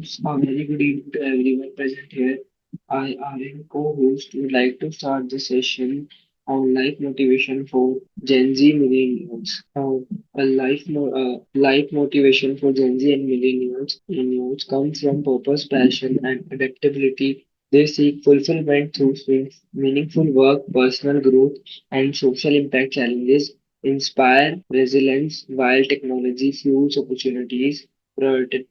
A very good evening to everyone present here. I, Aryan, co-host, would like to start the session on life motivation for Gen Z millennials. Life motivation for Gen Z and millennials comes from purpose, passion, and adaptability. They seek fulfillment through meaningful work, personal growth, and social impact challenges. Inspire resilience while technology fuels opportunities priority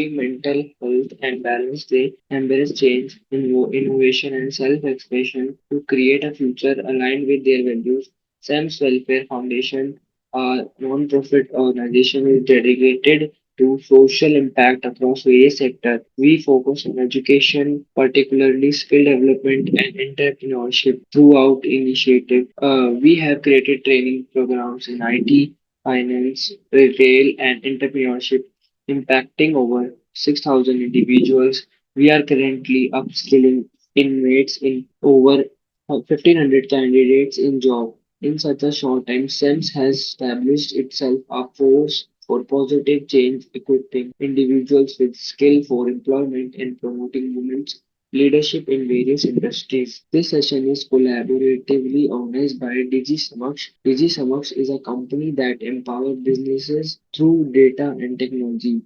mental health and balance. They embrace change, innovation, and self-expression to create a future aligned with their values. Sam's Welfare Foundation, a non-profit organization, is dedicated to social impact across various sectors. We focus on education, particularly skill development and entrepreneurship throughout initiative. We have created training programs in IT, finance, retail, and entrepreneurship, impacting over 6,000 individuals. We are currently upskilling inmates in over 1,500 candidates in job. In such a short time, SEMS has established itself a force for positive change, equipping individuals with skill for employment and promoting women's leadership in various industries. This session is collaboratively organized by DigiSamaks. DigiSamaks is a company that empowers businesses through data and technology.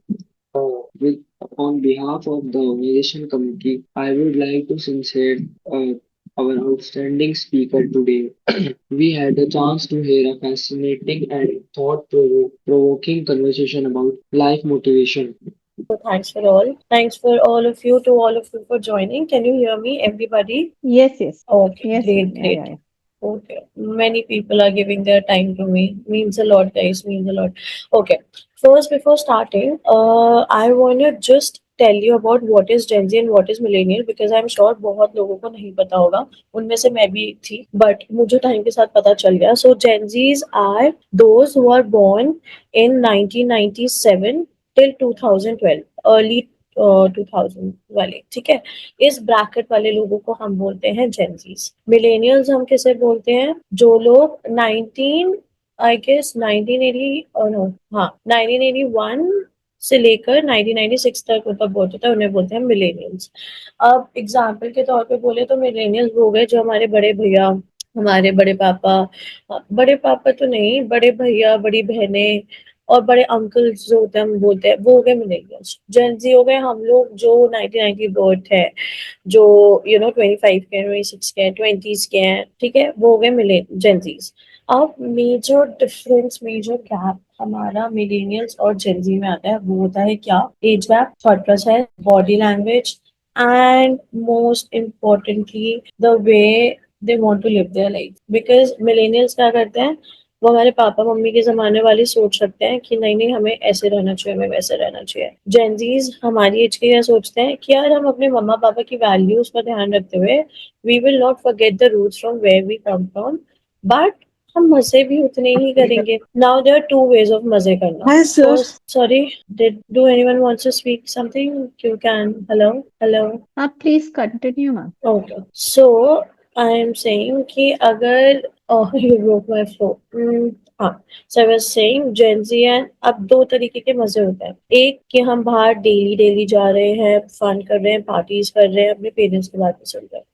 With, on behalf of the organization committee, I would like to sincere our outstanding speaker today. We had a chance to hear a fascinating and thought-provoking conversation about life motivation. Thanks for all of you, to all of you for joining. Can you hear me, everybody? Yes, yes. Okay, Yes, great, ma'am. Yeah, great. yeah, yeah. Okay. Many people are giving their time to me. Means a lot, guys. Means a lot. Okay. First, before starting, I want to just tell you about what is Gen Z and what is millennial because I'm sure बहुत लोगों को नहीं पता होगा उनमें से मैं भी एक थी but मुझे टाइम के साथ पता चल गया so Gen Zs are those who are born in 1997 till 2012 early 2000 वाले ठीक है इस ब्रैकेट वाले लोगों को हम बोलते हैं जेंजीज मिलेनियल्स हम किसे बोलते हैं जो लोग 19 आई गेस 1980 नो हाँ 1981 से लेकर 1996 तक उनका बर्थ होता है उन्हें बोलते हैं मिलेनियल्स अब एग्जाम्पल के तौर पे बोले तो मिलेनियल्स वो गए जो हमारे बड़े भैया हमारे बड़े पापा तो नहीं बड़े भैया बड़ी बहनें और बड़े अंकल्स जो होते हैं हम बोलते हैं वो हो गए मिलेनियल्स जेंजी हो गए हम लोग जो 1990 बर्थ है जो 25 के 26 के 20s के हैं ठीक है वो हो गए मिले जेंजीज अब मेजर गैप हमारा मिलेनियल्स और जेंजी में आता है वो होता है क्या age gap thought process body language and most importantly the way they want to live their life because millennials क्या करते हैं वो हमारे पापा मम्मी के ज़माने वाली सोच रखते हैं कि नहीं नहीं हमें ऐसे रहना चाहिए हमें वैसे रहना चाहिए जेंजीज हमारी एज के ये सोचते हैं कि यार हम अपने मम्मा पापा की वैल्यूज पर ध्यान रखते हुए we will not forget the roots from where we come from but हम मजे भी उतने ही करेंगे now there are two ways of मजे करना Hi, sir. First sorry did do anyone wants to speak something you can hello Please continue, ma'am. Okay so I am saying कि अगर यू ब्रोक माय फ्लो हाँ so I was saying gen Z and अब दो तरीके के मजे होते हैं एक कि हम बाहर डेली डेली जा रहे हैं फन कर रहे हैं पार्टीज कर रहे हैं अपने पेरेंट्स की बातें सुन रहे हैं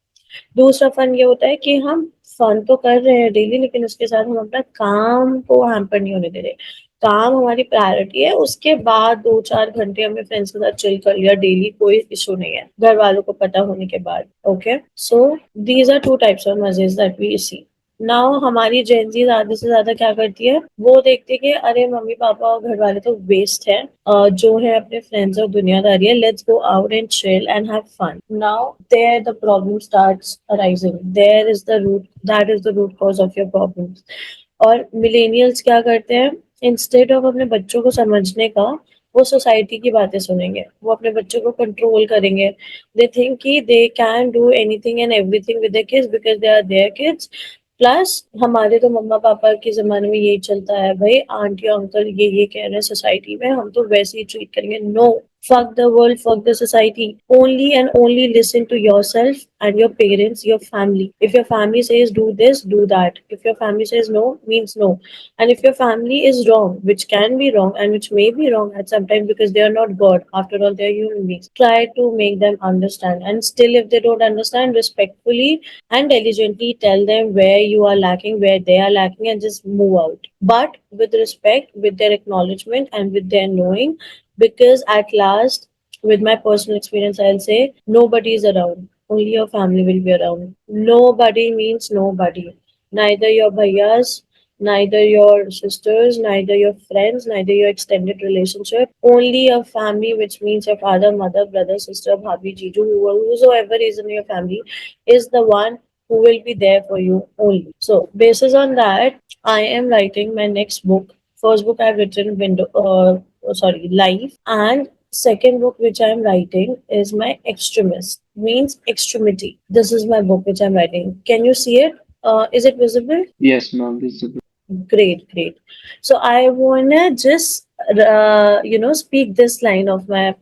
दूसरा फन ये होता है कि हम फन तो कर रहे हैं डेली लेकिन उसके साथ हम अपना काम को हैम्पर नहीं होने दे रहे काम हमारी प्रायोरिटी है उसके बाद 2-4 घंटे हमने फ्रेंड्स के साथ चिल कर लिया डेली कोई इशू नहीं है घर वालों को पता होने के बाद okay so these are two types of मजेज दैट वी सी नाउ हमारी जेंजी ज्यादा से ज्यादा क्या करती है वो देखती है कि अरे मम्मी पापा और घर वाले तो वेस्ट है जो है अपने फ्रेंड्स और दुनियादारी है let's go out and chill and have fun now there the problem starts arising there is the root that is the root cause of your problems और मिलेनियल्स क्या करते हैं इंस्टेड ऑफ अपने बच्चों को समझने का वो सोसाइटी की बातें सुनेंगे वो अपने बच्चों को कंट्रोल करेंगे दे थिंक कि they can do anything and everything with their kids because they are their kids plus हमारे तो मम्मा पापा के जमाने में यही चलता है भाई आंटी अंकल ये कह रहे हैं सोसाइटी में हम तो वैसे ही ट्रीट करेंगे no Fuck the world, fuck the society. Only and only listen to yourself and your parents, your family. If your family says do this, do that. If your family says no, means no. And if your family is wrong, which can be wrong and which may be wrong at some time because they are not God, after all, they are human beings, try to make them understand. And still, if they don't understand, respectfully and diligently tell them where you are lacking, where they are lacking, and just move out. But with respect, with their acknowledgement, and with their knowing, because at last, with my personal experience, I'll say nobody is around. Only your family will be around. Nobody means nobody. Neither your bhaiyas, neither your sisters, neither your friends, neither your extended relationship. Only your family, which means your father, mother, brother, sister, bhabhi, jiju, whosoever is in your family, is the one who will be there for you only. So, basis on that, I am writing my next book. First book I've written, Life, and second book which I'm writing is my Extremist, means extremity. This is my book which I'm writing. Can you see it? Is it visible? Yes, ma'am, visible. Great, great. So I wanna just speak this line of my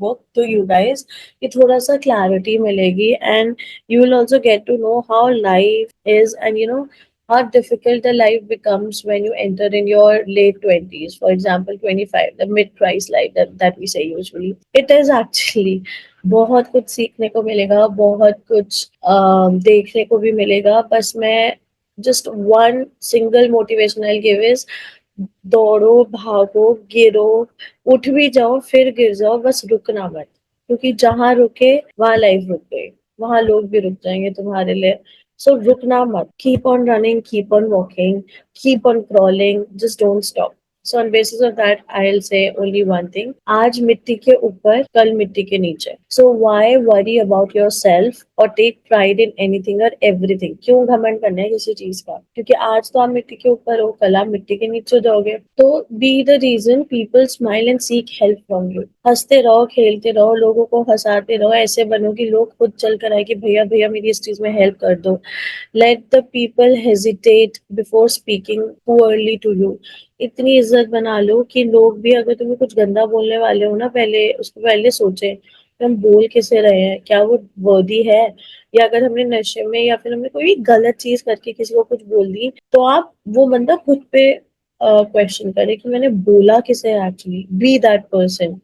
book to you guys कि थोड़ा सा clarity मिलेगी, and you will also get to know how life is, and how difficult the life becomes when you enter in your late 20s, for example 25, the mid price life that we say usually. It is actually बहुत कुछ सीखने को मिलेगा, बहुत कुछ देखने को भी मिलेगा. बस मैं just one single motivation I'll give is दौड़ो, भागो, गिरो, उठ भी जाओ, फिर गिर जाओ, बस रुकना मत. क्योंकि जहाँ रुके, वहाँ लाइफ रुक गई. वहाँ लोग भी रुक जाएंगे तुम्हारे लिए. So रुकना मत. Keep on running, keep on walking, keep on crawling, just don't stop. So on basis of that, I'll say only one thing. आज मिट्टी के ऊपर, कल मिट्टी के नीचे. So why worry about yourself or take pride in anything or everything? क्यों घमंड करना है किसी चीज का? क्योंकि आज तो आप मिट्टी के ऊपर हो, कल आप मिट्टी के नीचे हो जाओगे. तो be the reason people smile and seek help from you. हंसते रहो, खेलते रहो, लोगों को हंसाते रहो. ऐसे बनो कि लोग खुद चल कर आए कि भैया भैया मेरी इस चीज में हेल्प कर दो. Let the people hesitate before speaking poorly to you. इतनी इज्जत बना लो कि लोग भी अगर तुम्हें कुछ गंदा बोलने वाले हो ना, पहले उसको पहले सोचे कि हम बोल किसे रहे हैं, क्या वो वर्दी है, या अगर हमने नशे में या फिर हमने कोई भी गलत चीज करके किसी को कुछ बोल दी, तो आप वो बंदा खुद पे क्वेश्चन करे कि मैंने बोला किसे. एक्चुअली बी दैट पर्सन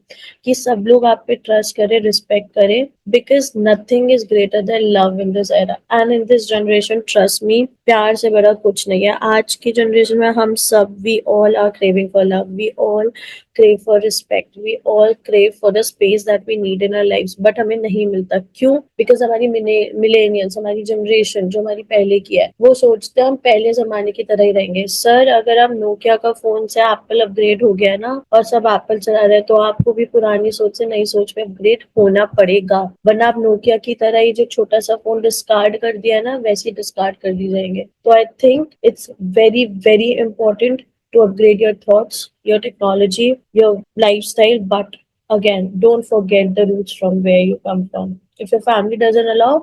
कि सब लोग आप पे ट्रस्ट करे, रिस्पेक्ट करे, because nothing is greater than love in this era and in this generation. Trust me, प्यार से बड़ा कुछ नहीं है. आज की जनरेशन में हम सब, we all are craving for love, we all crave for respect, we all crave for the space that we need in our lives, but हमें नहीं मिलता. क्यों? Because हमारी मिलेनियल्स, हमारी जनरेशन जो हमारी पहले की है, वो सोचते हैं हम पहले जमाने की तरह ही रहेंगे. सर, अगर आप नोकिया का फोन से एप्पल अपग्रेड हो गया है ना, और सब एप्पल चला रहे हैं, तो आपको भी पुरानी सोच से नई सोच में अपग्रेड होना पड़ेगा. वरना आप नोकिया की तरह ही जो छोटा सा फोन डिस्कार्ड कर दिया है ना, वैसे ही डिस्कार्ड कर दी जाएंगे. तो I think it's very very important to upgrade your thoughts, your technology, your lifestyle, but again, don't forget the roots from where you come from. If your family doesn't allow,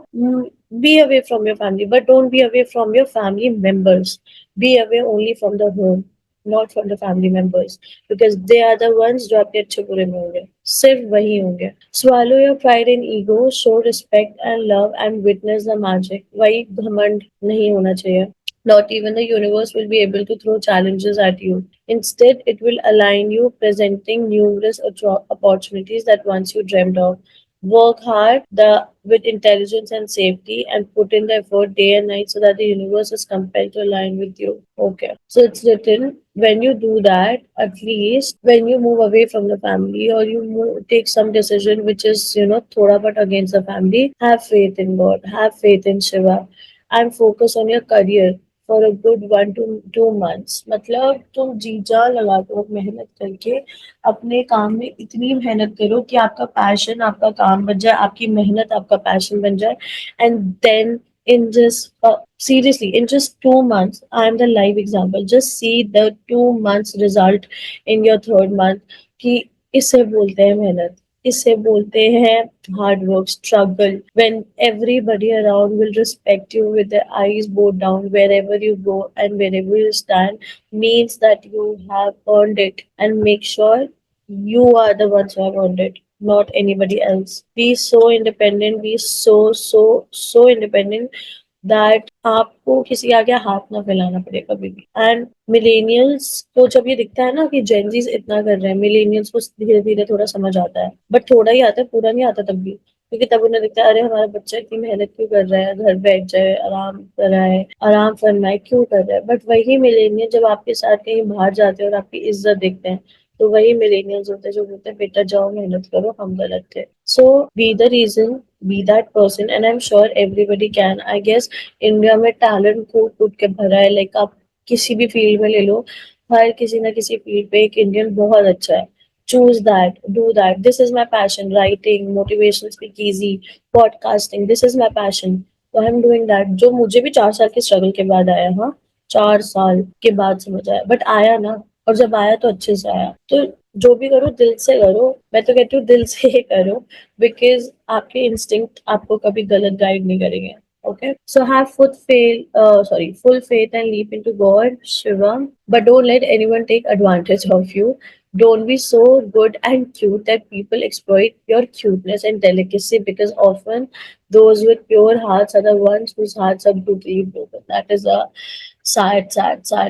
be away from your family, but don't be away from your family members. Be away only from the home, not from the family members, because they are the ones जो आपके अच्छे बुरे में होंगे. सिर्फ वही होंगे. Swallow your pride and ego, show respect and love, and witness the magic. वही घमंड नहीं होना चाहिए. Not even the universe will be able to throw challenges at you. Instead, it will align you, presenting numerous opportunities that once you dreamed of. Work hard with intelligence and safety, and put in the effort day and night so that the universe is compelled to align with you. Okay. So it's written, when you do that, at least when you move away from the family, or you take some decision which is, thoda but against the family, have faith in God, have faith in Shiva, and focus on your career for a good 1 to 2 months. मतलब तुम जी जान लगा दो, मेहनत करके अपने काम में इतनी मेहनत करो कि आपका पैशन आपका काम बन जाए, आपकी मेहनत आपका पैशन बन जाए. And then in just seriously, in just 2 months, I am the live example. Just see the 2 months result in your third month. कि इसे बोलते हैं मेहनत, इसे बोलते हैं hard work, struggle. When everybody around will respect you with their eyes bowed down wherever you go and wherever you stand, means that you have earned it. And make sure You are the ones who have earned it, not anybody else. Be so independent, be so independent that आपको किसी के आगे हाथ ना फैलाना पड़े कभी भी. एंड मिलेनियल्स को जब ये दिखता है ना कि जेनजीज इतना कर रहे हैं, मिलेनियल्स को धीरे धीरे थोड़ा समझ आता है, बट थोड़ा ही आता है, पूरा नहीं आता तब भी, क्योंकि तब उन्हें दिखता है अरे हमारा बच्चा इतनी मेहनत क्यों कर रहा है, घर बैठ जाए, आराम कर रहा है, आराम फरमाए क्यों कर रहा है. बट वही मिलेनियल जब आपके साथ कहीं बाहर जाते हैं और आपकी इज्जत देखते हैं, तो वही मिलेनियल्स होते हैं जो बोलते हैं बेटा जाओ मेहनत करो, हम गलत थे. So be the reason, be that person, and I am sure everybody can. I guess India में टैलेंट कूट कूट के भरा है. लाइक आप किसी भी फील्ड में ले लो, हर किसी ना किसी फील्ड पे एक इंडियन बहुत अच्छा है. Choose that, do that. This is my passion, writing, motivational speaking, podcasting, this is my passion. तो आई एम डूइंग दैट. जो मुझे भी 4 साल के स्ट्रगल के बाद आया, हाँ 4 साल के बाद समझ आया, बट आया ना. और जब आया तो अच्छे से आया. तो जो भी करो दिल से करो. मैं तो कहती हूँ दिल से ही करो, बिकॉज आपके इंस्टिंक्ट आपको कभी गलत गाइड नहीं करेंगे. Okay, so have full faith and leap into God, Shiva, but don't let anyone take advantage of you. Don't be so good and cute that people exploit your cuteness and delicacy, because often those with pure hearts are the ones whose hearts are brutally broken. That is a sad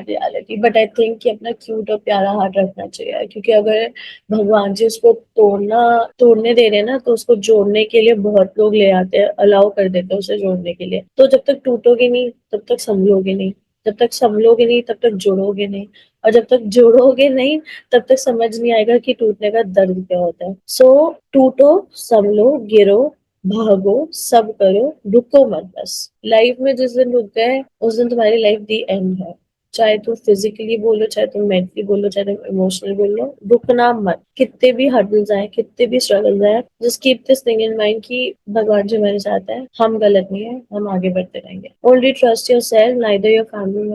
reality. But I think कि अपना cute और प्यारा heart रखना चाहिए, क्योंकि अगर भगवान जी उसको तोड़ने दे रहे हैं ना, तो उसको जोड़ने के लिए बहुत लोग ले आते हैं, अलाउ कर देते हैं उसे जोड़ने के लिए. तो जब तक टूटोगे नहीं तब तक संभलोगे नहीं, जब तक संभलोगे नहीं तब तक जुड़ोगे नहीं, और जब तक जुड़ोगे नहीं तब तक समझ नहीं आएगा कि टूटने का दर्द क्या होता है. सो टूटो, संभलो, गिरो, भागो, सब करो, रुको मत बस. लाइफ में जिस दिन रुक गए उस दिन तुम्हारी लाइफ दी एंड है. चाहे तुम फिजिकली बोलो, चाहे तुम मेंटली बोलो, चाहे तुम इमोशनल बोलो, रुकना मत. कितने भी हर्डल्स आए, कितने भी स्ट्रगल्स आए, just keep this thing in mind कि भगवान जी हमारे साथ है, हम गलत नहीं है, हम आगे बढ़ते रहेंगे. Only trust your self, neither your family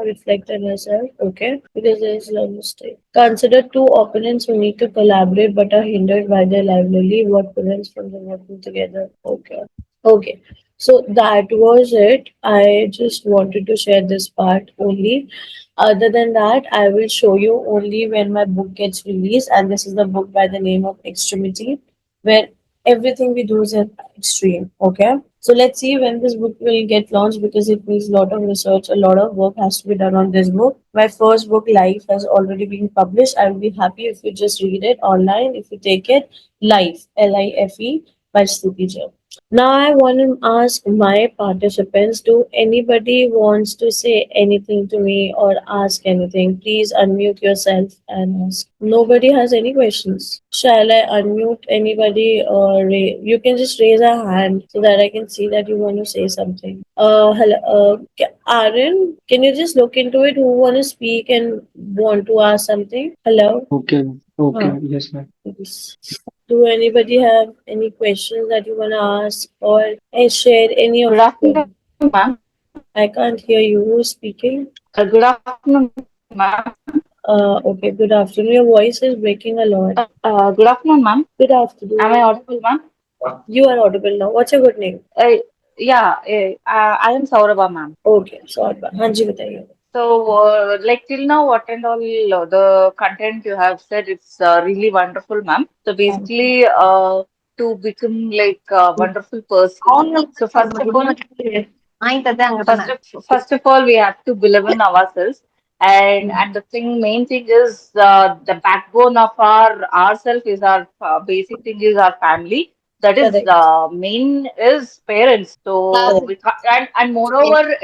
reflect on yourself, okay? Because there is no mistake. Consider two opponents who need to collaborate but are hindered by their rivalry. What prevents from them working together? Okay. Okay. So that was it. I just wanted to share this part only. Other than that, I will show you only when my book gets released. And this is the book by the name of Extremity, where everything we do is in extreme. Okay. So let's see when this book will get launched, because it needs a lot of research, a lot of work has to be done on this book. My first book, Life, has already been published. I will be happy if you just read it online, if you take it. Life, Life, by Stuti Jain. Now I want to ask my participants, do anybody wants to say anything to me or ask anything? Please unmute yourself and ask. Nobody has any questions. Shall I unmute anybody, or you can just raise a hand so that I can see that you want to say something. Hello, Aaron, can you just look into it? Who want to speak and want to ask something? Hello. Okay, okay, Huh. yes, ma'am. Yes. Do anybody have any questions that you want to ask, or share any of Good afternoon, them? ma'am. I can't hear you. Who's speaking? Good afternoon, ma'am. Okay, good afternoon. Your voice is breaking a lot. Good afternoon, ma'am. Good afternoon. Am I audible, ma'am? You are audible now. What's your good name? Yeah, I am Saurabha, ma'am. Okay, sorry. हाँ जी बताइए. So, like till now, what and all the content you have said, it's really wonderful, ma'am. So basically, to become like a wonderful person. So first of all, we have to believe in ourselves, and the main thing is the backbone of our ourself is our basic thing is our family. That is Correct. main is parents. So Correct. we can't, and moreover,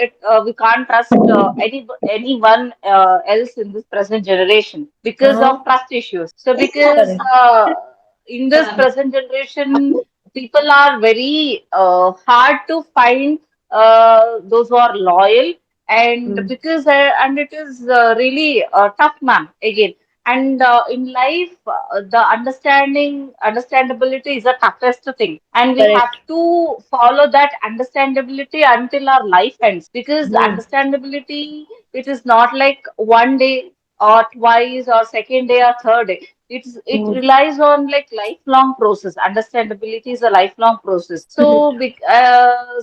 we can't trust anyone else in this present generation because Uh-huh. of trust issues. So because Correct. in this present generation, people are very hard to find those who are loyal, and Mm. because and it is really tough, ma'am. Again, and in life, the understandability is the toughest thing, and we have Correct. to follow that understandability until our life ends. Because Mm. understandability, it is not like one day or twice or second day or third day. It Mm. relies on like lifelong process. Understandability is a lifelong process. So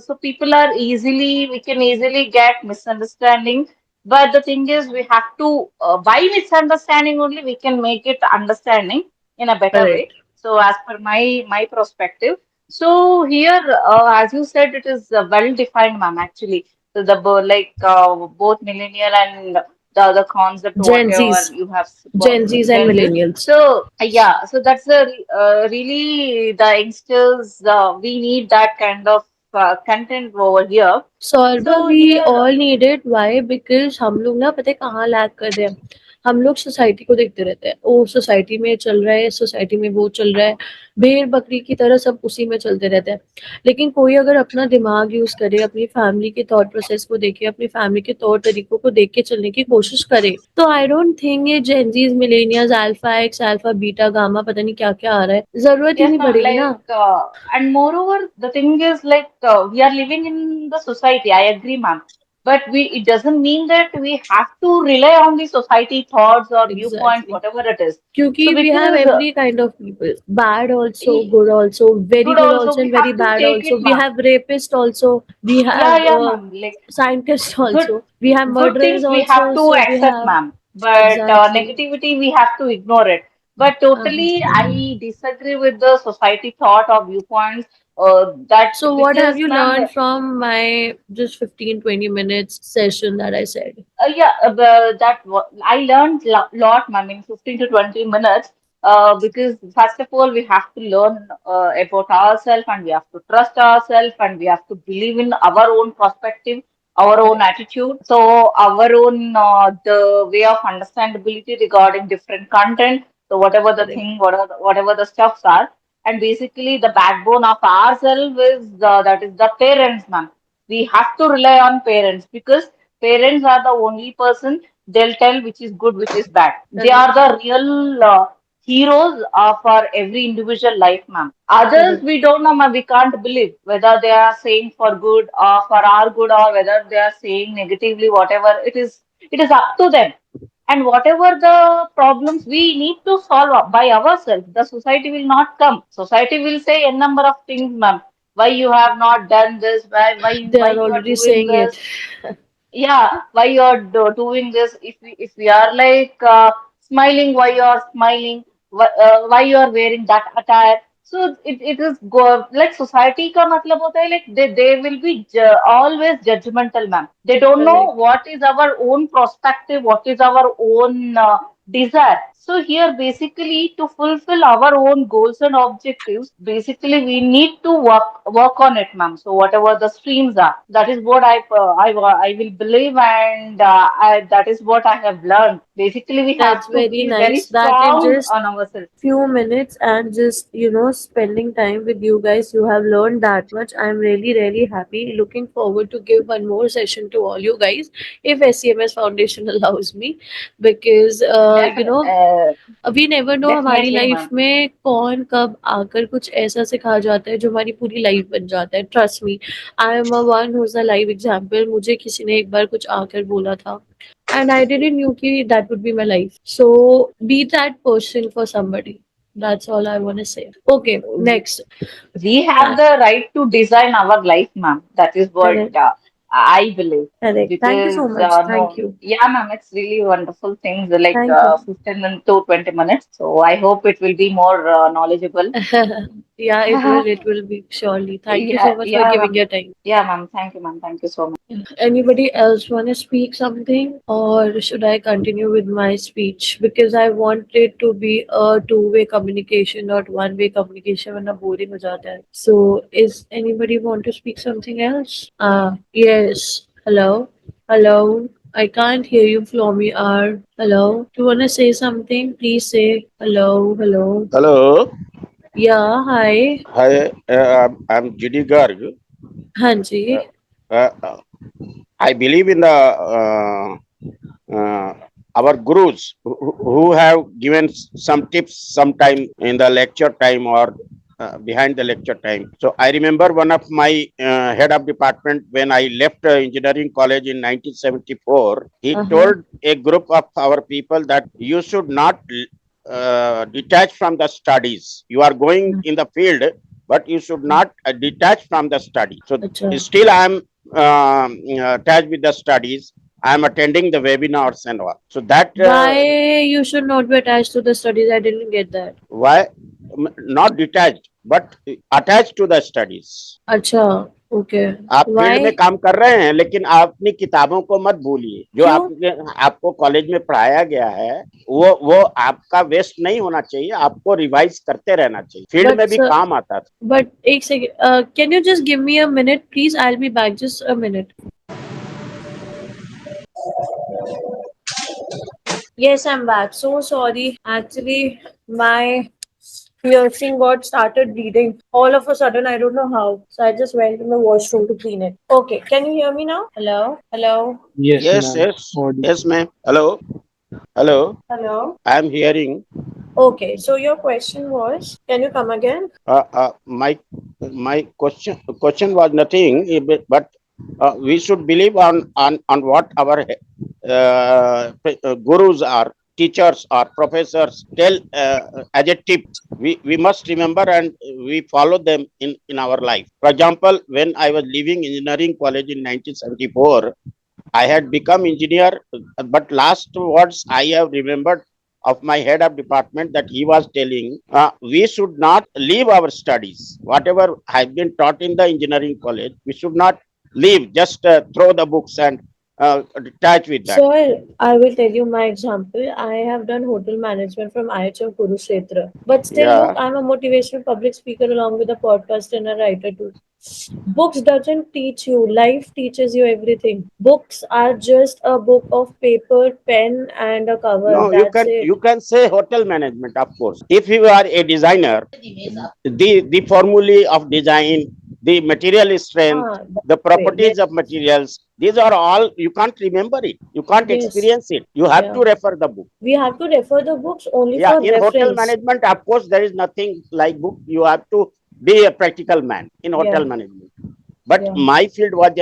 so people are easily we can easily get misunderstanding But the thing is, we have to, by misunderstanding only, we can make it understanding in a better way. Correct. So, as per my perspective, so here, as you said, it is well defined, ma'am. Actually, so both millennial and the other concept, Gen whatever Zs, you have Gen Zs and Gen Z. millennials. So yeah, so that's the really the youngsters. We need that kind of content over here. सौरभा So we here, all need it why because हम लोग ना पता है कहाँ lag कर रहे हैं हम लोग सोसाइटी को देखते रहते हैं ओ सोसाइटी में चल रहा है सोसाइटी में वो चल रहा है भेड़ बकरी की तरह सब उसी में चलते रहते हैं लेकिन कोई अगर अपना दिमाग यूज करे अपनी फैमिली के थॉट प्रोसेस को देखे अपनी फैमिली के तौर तरीकों को देख के चलने की कोशिश करे तो आई डोंट थिंक ये Gen Zs millennials alpha x alpha beta gamma पता नहीं क्या क्या आ रहा है जरूरत ही yes, नहीं ma'am. पड़ेगी ना And moreover, the thing is we are living in the society. I agree, ma'am. But it doesn't mean that we have to rely on the society thoughts or viewpoints, exactly whatever it is. क्योंकि So we have because every kind of people, bad also, e- good also, very good good also, also, we and very have to bad take also. it, We ma'am. have rapist also, we Yeah, have yeah, ma'am. Like scientists good also, we have good murderers things we have also. to So we accept, have ma'am. But exactly. negativity we have to ignore it. But totally, Uh-huh. I disagree with the society thought or viewpoints. That So what have because, you ma'am, learned from my just 15-20 minutes session that I said? yeah, I learned lot, ma'am, in 15 to 20 minutes. Because first of all, we have to learn about ourselves, and we have to trust ourselves, and we have to believe in our own perspective, our own Correct. attitude. So our own the way of understandability regarding different content. So whatever the Correct. thing, whatever the stuffs are, and basically the backbone of ourselves is that is the parents, ma'am. We have to rely on parents because parents are the only person they'll tell which is good, which is bad. They are Correct. the real heroes of our every individual life, ma'am. Others Correct. we don't know, ma'am. We can't believe whether they are saying for good or for our good or whether they are saying negatively. Whatever it is, it is up to them. And whatever the problems we need to solve by ourselves, the society will not come. Society will say a number of things, ma'am. Why you have not done this? They Why are you are already doing saying it. this? Yeah, why you're doing this? If we are smiling, why you're smiling? Why you're wearing that attire? So it is like society ka matlab hota hai, like they will be always judgmental, ma'am. They don't know Correct. what is our own perspective, what is our own desire. So here basically to fulfill our own goals and objectives, basically we need to work on it, ma'am. So whatever the streams are, that is what I will believe, and that is what I have learned. Basically, we That's have to very be very nice. That in strong just on ourselves. few minutes and just spending time with you guys you have learned that much. I'm really happy, looking forward to give one more session to all you guys if SCMS Foundation allows me because we never know हमारी Definitely, life ma'am. में कौन कब आकर कुछ ऐसा सिखा जाता है जो हमारी पूरी लाइफ बन जाता है trust me I am a one who is a live example मुझे किसी ने एक बार कुछ आकर बोला था and I didn't knew कि that would be my life. So be that person for somebody. That's all I want to say. Okay, next. We have the right to design our life, ma'am. That is what Correct. I believe. Correct. Thank you so Because much. Thank no, you. yeah, ma'am, it's really wonderful things like Thank you. 15 to 20 minutes. So I hope it will be more knowledgeable. Yeah, it will be surely. Thank you Yeah, so much for yeah, giving ma'am. your time. Yeah, ma'am. Thank you, ma'am. Thank you so much. Anybody else want to speak something, or should I continue with my speech? Because I want it to be a two-way communication, not one-way communication when boring हो जाता है. So, is anybody want to speak something else? Yes. Hello, hello. I can't hear you, Flomi R. Hello. Do you want to say something? Please say hello, hello. Hello, Yeah, hi. hi, I'm GD Garg. हाँ जी. Uh, I believe in the our gurus who have given some tips sometime in the lecture time or behind the lecture time. So I remember one of my head of department when I left engineering college in 1974. He told a group of our people that you should not detach from the studies. You are going in the field, but you should not detach from the study. So अच्छा. still I am attached with the studies. I am attending the webinars and all. So that Why you should not be attached to the studies? I didn't get that. why not detached but attached to the studies. Acha, okay. आप field में Why? काम कर रहे हैं लेकिन आप अपनी किताबों को मत भूलिए जो क्यों? आपको कॉलेज में पढ़ाया गया है वो आपका वेस्ट नहीं होना चाहिए आपको रिवाइज करते रहना चाहिए फील्ड But में भी sir, काम आता था but एक second. Can you just give me a minute, please? I'll be back. Just a minute. Yes, I'm back. So sorry. Actually, my piercing got started bleeding. All of a sudden, I don't know how. So I just went in the washroom to clean it. Okay, can you hear me now? Hello? Hello? Yes, yes ma'am. yes Audible. yes ma'am hello hello Hello? I am hearing Okay, so your question was, can you come again? my question was nothing but we should believe on what our gurus are teachers or professors tell as a tip we must remember and we follow them in our life. For example, when I was leaving engineering college in 1974, I had become engineer, but last words I have remembered of my head of department that he was telling we should not leave our studies. Whatever has been taught in the engineering college, we should not leave, just throw the books and detach with that. So I will tell you my example. I have done hotel management from IHM Kurukshetra. But still, look, Yeah. I'm a motivational public speaker along with a podcast and a writer too. Books doesn't teach you. Life teaches you everything. Books are just a book of paper, pen, and a cover. No, That's it. you can say hotel management, of course. If you are a designer, the formulae of design, the material strength, That's the great. properties of materials, these are all you can't remember it. You can't Yes. experience it. You have to Yeah. refer the book. We have to refer the books only Yeah, for in hotel reference. management, of course, there is nothing like book. You have to be a practical man in hotel Yeah. management. But Yeah. my field was,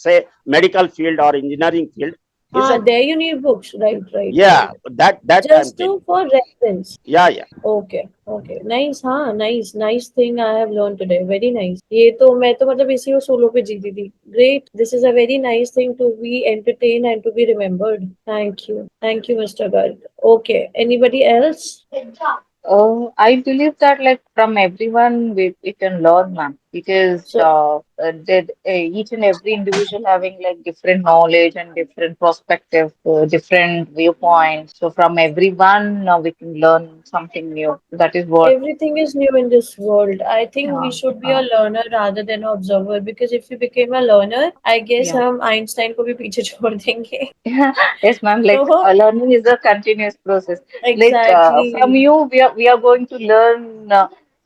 say, medical field or engineering field. Is a There you need books. Right, right, yeah, right. that I'm Just telling. for reference. Yeah, yeah. Okay, okay. Nice, हाँ, nice thing I have learned today. Very nice. ये तो मैं तो मतलब इसी को solo पे जीती थी. Great. This is a very nice thing to be entertained and to be remembered. Thank you, Mr. Garg. Okay. Anybody else? I believe that like from everyone we can learn, ma'am, because So each and every individual having like different knowledge and different perspective, different viewpoints. So from everyone we can learn something new. That is what. everything is new in this world. I think we Uh, should be a uh, learner rather than an observer because if we became a learner, I guess yeah. हम Einstein को भी पीछे छोड़ देंगे. Yes, ma'am. Like So learning is a continuous process. Like from exactly. you, we are going to learn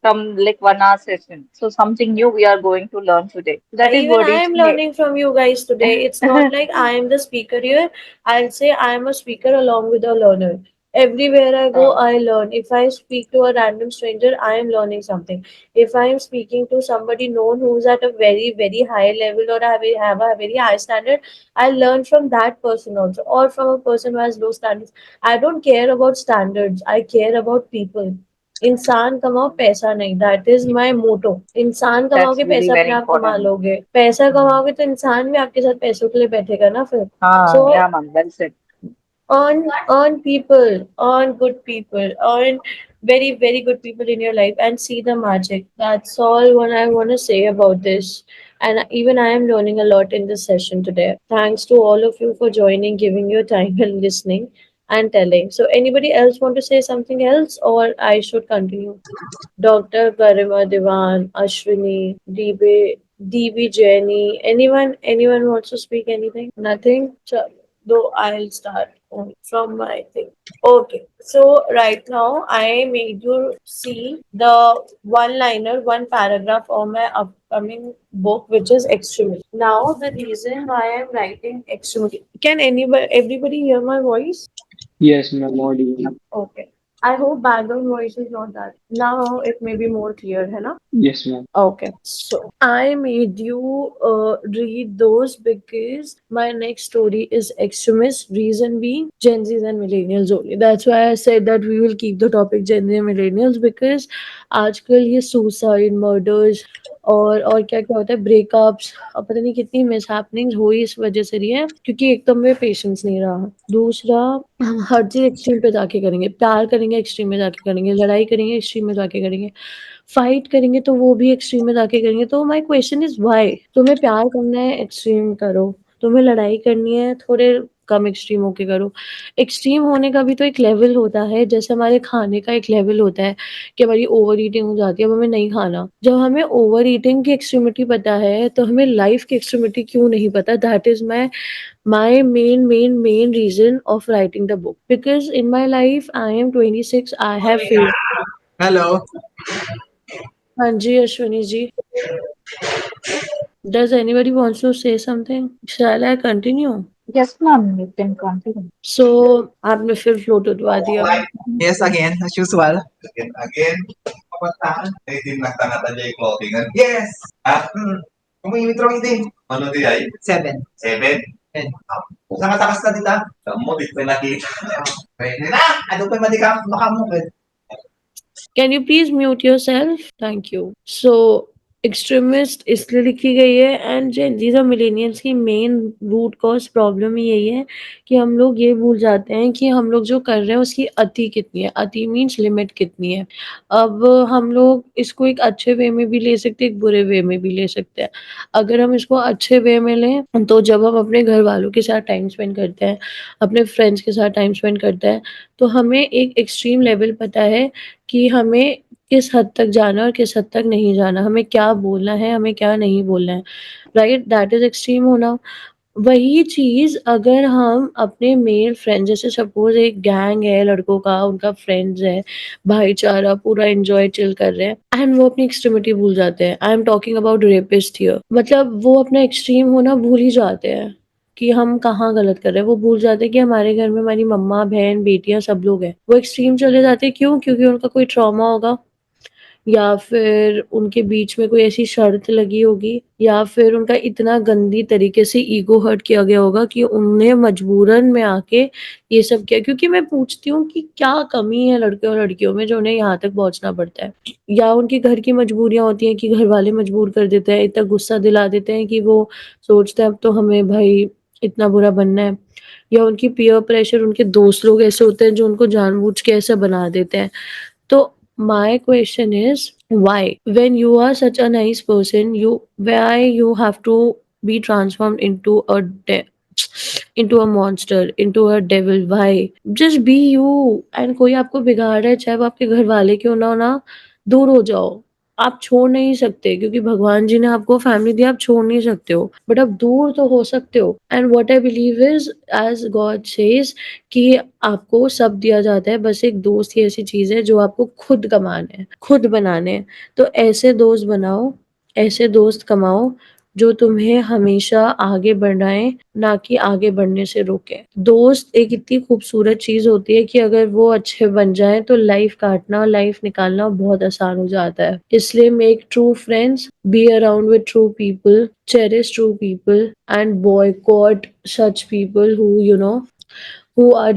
from like 1 hour session. So something new we are going to learn today. That is Even what I each am and learning from you guys today. It's not like I am the speaker here. I'll say I am a speaker along with a learner. Everywhere I go, uh, I learn. If I speak to a random stranger, I am learning something. If I am speaking to somebody known who's at a very, very high level or have a very high standard, I learn from that person also, or from a person who has low standards. I don't care about standards. I care about people. इंसान कमाओ पैसा नहीं that is my मोटो इंसान that's कमाओगे very पैसा अपने very आप कमा important. लोगे पैसा Mm. कमाओगे तो इंसान भी आपके साथ पैसों के लिए बैठेगा ना फिर Ah, so yeah, ma'am. Well said. on good people on very good people in your life and see the magic. That's all what I want to say about this. And even I am learning a lot in this session today. Thanks to all of you for joining, giving your time and listening and telling. So anybody else want to say something else or I should continue? Dr. Garima Diwan, Ashwini, DB Jenny, anyone wants to speak anything? Nothing? Though I'll start from my thing. Okay, so right now I made you see the one-liner, one paragraph of my upcoming book, which is Extremity. Now, the reason why I'm writing Extremity. Can everybody hear my voice? Yes, ma'am. Audible. Okay. I hope background voice is not that. Now it may be more clear, है ना? Yes, ma'am. Okay. So I made you read those because my next story is extremist. Reason being Gen Zs and millennials only. That's why I said that we will keep the topic Gen Z and millennials because आजकल ये suicide, murders और क्या-क्या होता है, breakups, अब पता नहीं कितनी मिसहैपनिंग्स हुई इस वजह से रही है, क्योंकि एक तो हमें पेशेंस नहीं रहा। दूसरा, हम हर चीज़ एक्सट्रीम पे जाके करेंगे, प्यार करेंगे एक्सट्रीम में जाके करेंगे, लड़ाई करेंगे एक्सट्रीम में जाके करेंगे, फाइट करेंगे तो वो भी एक्सट्रीम में जाके करेंगे। तो माय क्वेश्चन इज़ व्हाई? तुम्हें प्यार करना है एक्सट्रीम करो, तुम्हें लड़ाई करनी है थोड़े कम एक्सट्रीम होके करो। एक्सट्रीम होने का भी तो एक लेवल होता है, जैसे हमारे खाने का एक लेवल होता है कि हमारी ओवर ईटिंग हो जाती है, अब हमें नहीं खाना। जब हमें ओवर ईटिंग की एक्सट्रीमिटी पता है, तो हमें लाइफ की एक्सट्रीमिटी क्यों नहीं पता? That is my main reason of writing the book, because in my life I am 26, I have faced. Hello. हाँ जी Ashwini ji, does anybody wants to say something? Shall I continue? Yes, ma'am, you can continue. So आपने फिर flow टुटवा दिया। Yes, again, as usual. Again, kabataan. Eh, tinatangata niya yung clothingan. Yes! Kung intro hindi. Ano di ay? 7. 7. Ten. Sa matakas na dita. Kamu, di ko nakita. Pwede na! Ano pa madika makamukid? Can you please mute yourself? Thank you. So extremist इसलिए लिखी गई है, and Gen Zs और millennials की main root cause problem ही यही है कि हम लोग ये भूल जाते हैं कि हम लोग जो कर रहे हैं उसकी अति कितनी है। अति मीन्स लिमिट कितनी है। अब हम लोग इसको एक अच्छे वे में भी ले सकते हैं, एक बुरे वे में भी ले सकते हैं। अगर हम इसको अच्छे वे में लें, तो जब हम अपने घर वालों के साथ टाइम स्पेंड करते हैं, अपने फ्रेंड्स के साथ टाइम स्पेंड करते हैं, तो हमें एक एक्सट्रीम लेवल पता है कि हमें किस हद तक जाना है और किस हद तक नहीं जाना, हमें क्या बोलना है, हमें क्या नहीं बोलना है, राइट? दैट इज़ एक्सट्रीम होना। वही चीज़ अगर हम अपने मेल फ्रेंड, जैसे सपोज़ एक गैंग है लड़कों का, उनका फ्रेंड्स है, भाईचारा पूरा एन्जॉय चिल कर रहे हैं, एंड वो अपनी एक्सट्रीमिटी भूल जाते हैं। I am talking about rapist here. मतलब वो अपना एक्सट्रीम होना भूल ही जाते हैं कि हम कहाँ गलत कर रहे हैं। वो भूल जाते हैं कि हमारे घर में हमारी मम्मा, बहन, बेटियाँ सब लोग हैं। वो एक्सट्रीम चले जाते हैं, क्यों? क्योंकि उनका कोई ट्रॉमा होगा, या फिर उनके बीच में कोई ऐसी शर्त लगी होगी, या फिर उनका इतना गंदी तरीके से ईगो हर्ट किया गया होगा कि उन्हें मजबूरन में आके ये सब किया। क्योंकि मैं पूछती हूँ कि क्या कमी है लड़के और लड़कियों में जो उन्हें यहाँ तक पहुँचना पड़ता है? या उनके घर की मजबूरियाँ होती हैं कि घर वाले मजबूर कर देते हैं, इतना गुस्सा दिला देते हैं कि वो सोचते हैं अब तो हमें भाई इतना बुरा बनना है। या उनकी पीयर प्रेशर, उनके दोस्त लोग ऐसे होते हैं जो उनको जानबूझ के ऐसा बना देते हैं। So my question is, why? When you are such a nice person, why you have to be transformed into into a monster, into a devil? Why? Just be you. And कोई आपको बिगाड़ रहा है, चाहे वो आपके घर वाले क्यों ना हो ना, दूर हो जाओ। आप छोड़ नहीं सकते, क्योंकि भगवान जी ने आपको फैमिली दी, आप छोड़ नहीं सकते हो, बट आप दूर तो हो सकते हो। And what I believe is, as God says, कि आपको सब दिया जाता है, बस एक दोस्त ही ऐसी चीज़ है जो आपको खुद कमाने हैं, खुद बनाने हैं। तो ऐसे दोस्त बनाओ, ऐसे दोस्त कमाओ जो तुम्हें हमेशा आगे बढ़ाएँ, ना कि आगे बढ़ने से रोकें। दोस्त एक इतनी खूबसूरत चीज़ होती है कि अगर वो अच्छे बन जाएँ तो लाइफ़ काटना और लाइफ़ निकालना बहुत आसान हो जाता है। इसलिए make true friends, be around with true people, cherish true people and boycott such people who are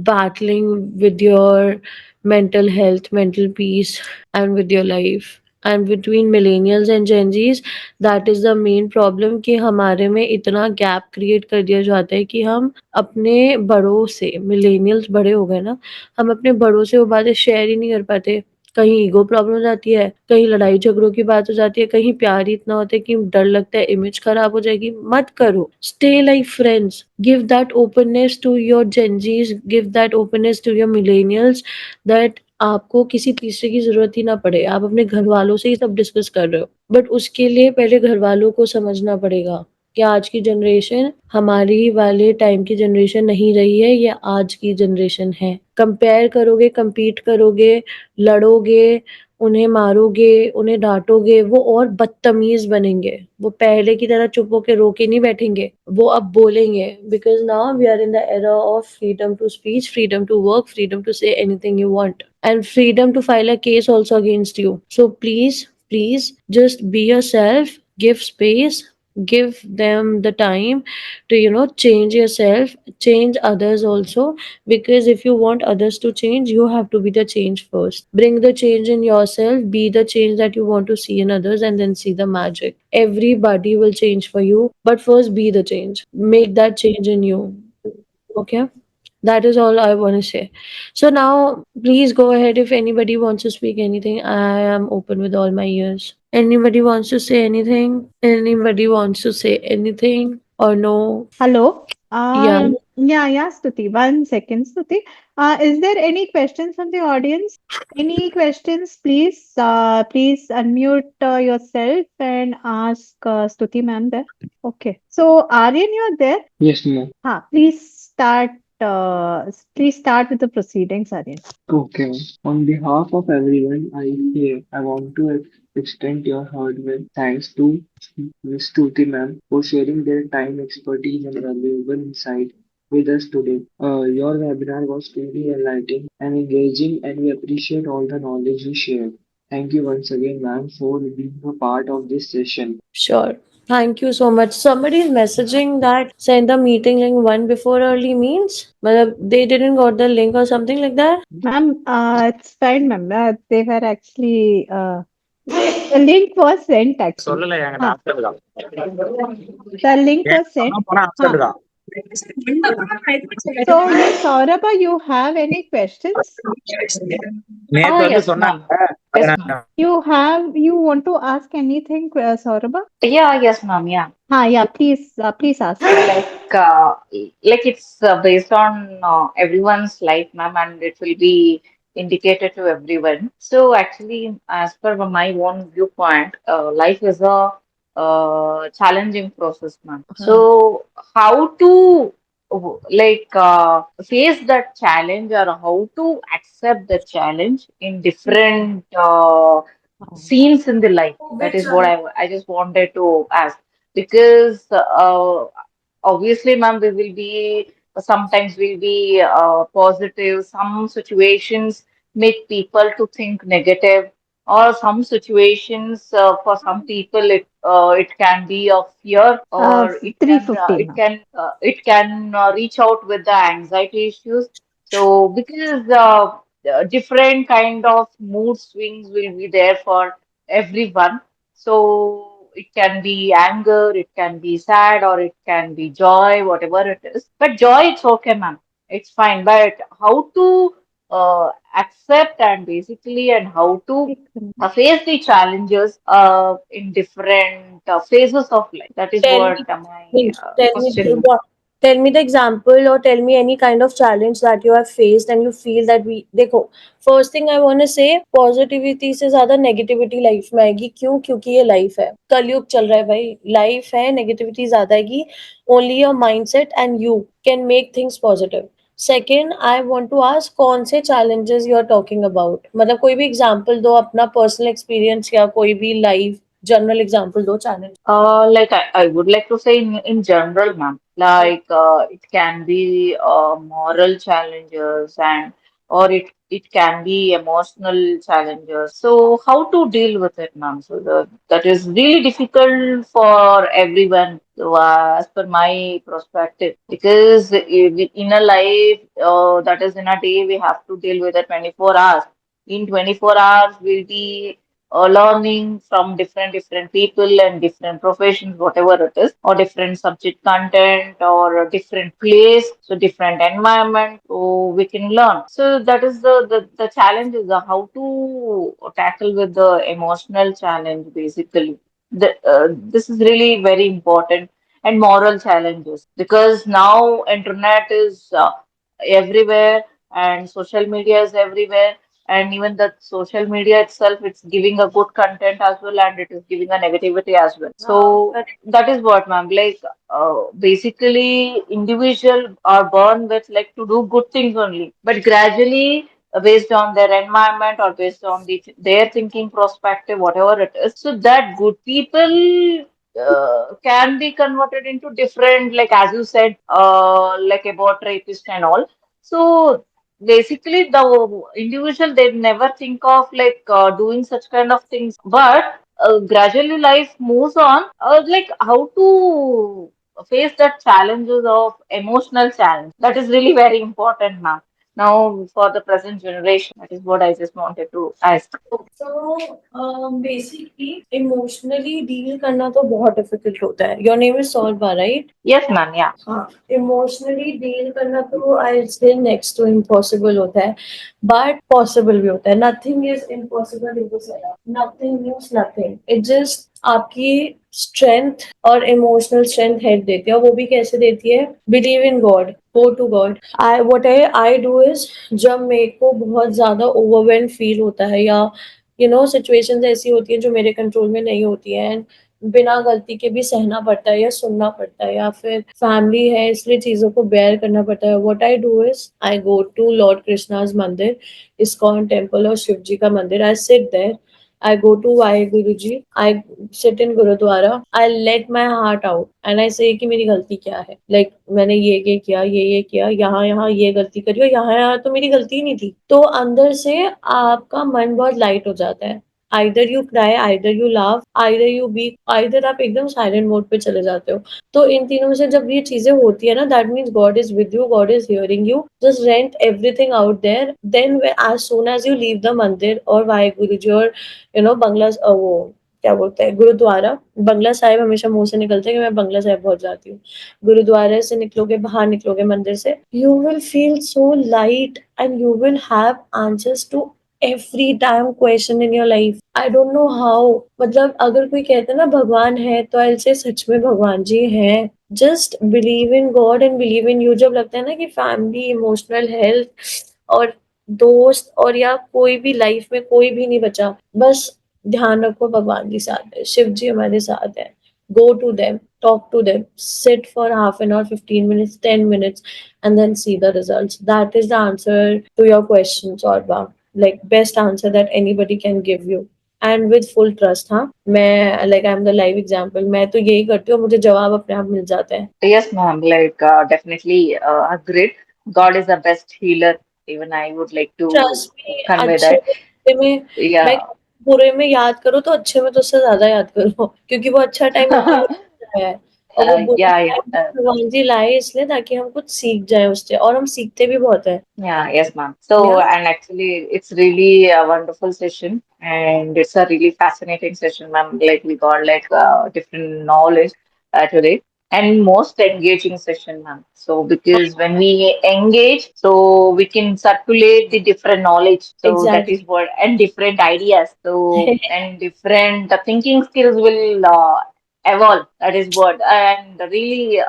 battling with your mental health, mental peace, and with your life. And between millennials and Gen Zs, that is the main problem, कि हमारे में इतना gap create कर दिया जाता है कि हम अपने बड़ों से, मिलेनियल्स बड़े हो गए ना, हम अपने बड़ों से वो बातें शेयर ही नहीं कर पाते। कहीं ईगो प्रॉब्लम हो जाती है, कहीं लड़ाई झगड़ों की बात हो जाती है, कहीं प्यार ही इतना होता है कि डर लगता है इमेज खराब हो जाएगी। मत करो, stay like friends, give that openness to your Gen Zs, give that openness to your millennials, that आपको किसी तीसरे की जरूरत ही ना पड़े। आप अपने घर वालों से ही सब डिस्कस कर रहे हो, बट उसके लिए पहले घर वालों को समझना पड़ेगा कि आज की जनरेशन हमारी वाले टाइम की जनरेशन नहीं रही है, ये आज की जनरेशन है। कंपेयर करोगे, कम्पीट करोगे, लड़ोगे, उन्हें मारोगे, उन्हें डांटोगे, वो और बदतमीज बनेंगे। वो पहले की तरह चुप होके रो के नहीं बैठेंगे, वो अब बोलेंगे, because now we are in the era of freedom to speech, freedom to work, freedom to say anything you want, and freedom to file a case also against you. So please just be yourself, give space, give them the time to, change yourself, change others also. Because if you want others to change, you have to be the change first. Bring the change in yourself, be the change that you want to see in others, and then see the magic. Everybody will change for you, but first be the change. Make that change in you. Okay, that is all I want to say. So now, please go ahead. If anybody wants to speak anything, I am open with all my ears. Anybody wants to say anything? Anybody wants to say anything or no? Hello. Yeah, Yeah, Stuti. 1 second, Stuti. Is there any questions from the audience? Any questions, please? Please unmute yourself and ask Stuti ma'am there. Okay. So, Aryan, you're there? Yes, ma'am. Please start. Please start with the proceedings, Aryan. Okay, ma'am. On behalf of everyone I want to extend your heartfelt thanks to Ms. Tuti ma'am for sharing their time, expertise, and valuable insight with us today. Your webinar was truly enlightening and engaging, and we appreciate all the knowledge you shared. Thank you once again, ma'am, for being a part of this session. sure. Thank you so much. Somebody is messaging that send the meeting link one before early means. Matlab, they didn't got the link or something like that. Ma'am, it's fine, ma'am. They were actually, the link was sent actually. சொல்லல என்கிட்ட Huh. Option தான் The link was sent. சொன்னா போனா Huh. Option தான் So, yes, Saurabh, you have any questions? நேத்து வந்து Yes, ma'am. சொன்னாங்க அதை Yes, நான் ma'am. You want to ask anything, Saurabh? Yes, ma'am. Yeah. Yeah, please ask. Like, like it's based on everyone's life, ma'am, and it will be indicated to everyone. So actually, as per my own viewpoint, life is a challenging process, ma'am. So how to face that challenge, or how to accept the challenge in different scenes in the life? That is what I just wanted to ask, because obviously, ma'am, we will be sometimes we'll be positive. Some situations make people to think negative, or some situations for some people it can be of fear, or 350, ma'am. it can reach out with the anxiety issues. So because different kind of mood swings will be there for everyone. So it can be anger, it can be sad, or it can be joy, whatever it is. But joy, it's okay, ma'am. It's fine. But how to accept and basically, and how to face the challenges in different phases of life. That is Tell what me, my means tell me question. what, tell me the example, or tell me any kind of challenge that you have faced and you feel that we देखो, first thing I want to say, positivity से ज्यादा negativity life में आएगी. क्यों? क्योंकि ये life है, कलयुग चल रहा है भाई, life है, negativity ज्यादा आएगी. Only your mindset and you can make things positive. Second, I want to ask, कौन से challenges you are talking about? मतलब कोई भी example दो, अपना personal experience या कोई भी life general example दो challenge. I would like to say in general, ma'am, like it can be moral challenges, and or it can be emotional challenges. So how to deal with it, ma'am? So that is really difficult for everyone. So, as per my perspective, because in a life that is in a day, we have to deal with it 24 hours. In 24 hours, we'll be learning from different people and different professions, whatever it is, or different subject content, or a different place, so different environment, so we can learn. So that is the challenge is how to tackle with the emotional challenge, basically. This is really very important, and moral challenges, because now internet is everywhere, and social media is everywhere, and even the social media itself, it's giving a good content as well, and it is giving a negativity as well. So that is what, ma'am, like basically individual are born with like to do good things only, but gradually based on their environment, or based on their thinking perspective, whatever it is, so that good people can be converted into different, like as you said, like about rapist and all. So basically, the individual, they never think of like doing such kind of things, but gradually life moves on, like how to face the challenges of emotional challenge. That is really very important now. Now for the present generation, that is what I just wanted to ask. So basically emotionally deal करना तो बहुत difficult होता है. Your name is Saurabha, right? Yes, ma'am. Yeah. हाँ, emotionally deal करना तो आई से next to impossible होता है, बट पॉसिबल भी होता है. Nothing is impossible in this era. Nothing means nothing. It just आपकी स्ट्रेंथ और इमोशनल स्ट्रेंथ हेल्प देती है, और वो भी कैसे देती है? Believe in God, go to God. I do is, जब मेरे को बहुत ज्यादा ओवरवेल्म फील होता है, या सिचुएशंस ऐसी होती है जो मेरे कंट्रोल में नहीं होती है, एंड बिना गलती के भी सहना पड़ता है या सुनना पड़ता है, या फिर फैमिली है इसलिए चीजों को बेयर करना पड़ता है, what I do is I go to Lord Krishna's मंदिर, इस्कॉन टेम्पल और शिव जी का मंदिर. I sit there, I go to Vaheguru Ji, I sit in Gurudwara, I let my heart out and I say कि मेरी गलती क्या है. Like मैंने ये किया, ये किया, यहाँ ये गलती करी, और यहाँ तो मेरी गलती ही नहीं थी. तो अंदर से आपका मन बहुत लाइट हो जाता है. Either you cry, either you laugh, either you be, either आप एकदम साइलेंट मोड पे चले जाते हो. तो इन तीनों में से जब ये चीजें होती है ना, that means God is with you, God is hearing you. Just rant everything out there. Then as soon as you leave the मंदिर और वाहेगुरु जी और बंगला, वो क्या बोलते हैं, गुरुद्वारा, बंगला साहिब हमेशा मुंह से निकलता है कि मैं बंगला साहिब बहुत जाती हूँ. गुरुद्वारे से निकलोगे, बाहर निकलोगे मंदिर से, you will feel so light and you will have answers to every time question in your life. I don't know how. मतलब अगर कोई कहता है ना भगवान है, तो आई से सच में भगवान जी हैं. Just believe in God and believe in you. जब लगता है ना कि फैमिली, इमोशनल हेल्थ और दोस्त और या कोई भी लाइफ में कोई भी नहीं बचा, बस ध्यान रखो भगवान जी साथ है, शिव जी हमारे साथ है. Go to them, talk to them, sit for half an hour, 15 minutes, 10 minutes, and then see the results. That is the answer to your question, Saurabh. Like best answer that anybody can give you. And with full trust, हाँ. मैं like I'm the live example. मैं तो यही करती हूँ, मुझे जवाब अपने आप मिल जाते हैं. Yes, ma'am. Like definitely agreed. God is the best healer. Even I would like to Trust me, convey अच्छे that. में Yeah. मैं बुरे में याद करो तो अच्छे में तो उससे ज्यादा याद करो, क्योंकि वो अच्छा टाइम अपने लिए आया है, और वो बुरा Yeah, टाइम yeah. भगवान जी लाए इसलिए ताकि हम कुछ सीख जाए उससे, और हम सीखते भी बहुत है. Yeah, yes, ma'am. So, Yeah. and actually, it's really a wonderful session, and it's a really fascinating session, ma'am. Like we got like different knowledge today, and most engaging session, ma'am. So, because when we engage, so we can circulate the different knowledge. So that Exactly. is what, and different ideas. So, and different the thinking skills will evolve. That is what, and really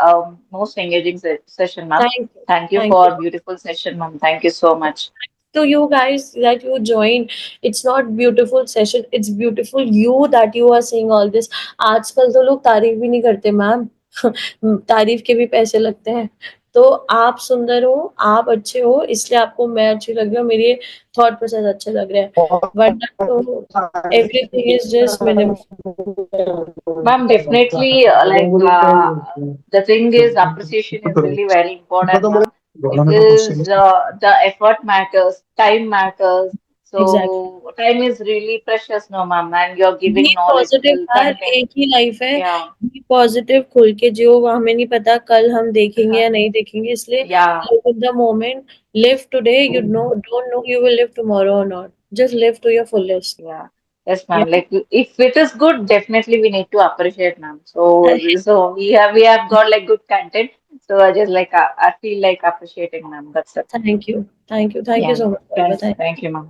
most engaging session, ma'am. Thank you. Thank you Thank for you. beautiful session, ma'am. Thank you so much. To you guys that you join, it's not beautiful session, it's beautiful you that you are saying all this. आजकल तो लोग तारीफ भी नहीं करते ma'am. तारीफ के भी पैसे लगते हैं. तो आप सुंदर हो, आप अच्छे हो, इसलिए आपको मैं अच्छी लग रही हूँ, मेरे थॉट प्रोसेस अच्छे लग रहे हैं, वरना तो everything is just minimum. Ma'am, definitely, the thing is, appreciation is really very important, ma'am, because the effort matters, time matters. Exactly. So, time is really precious, no, ma'am, and you're be giving positive knowledgeable यार, content. एक ही life है. Yeah, be positive, खुल के जियो, हमें नहीं पता कल हम देखेंगे या नहीं देखेंगे, इसलिए yeah, live in the moment, live today. You know, don't know you will live tomorrow or not. Just live to your fullest. yeah. Yes, ma'am. Yeah. Like, if it is good, definitely we need to appreciate, ma'am. So we have got like good content. So I just like I feel like appreciating, ma'am. That's it. Thank you. Thank you. Thank you Yeah. so much, Baba. Thank, Thank you. thank you, ma'am.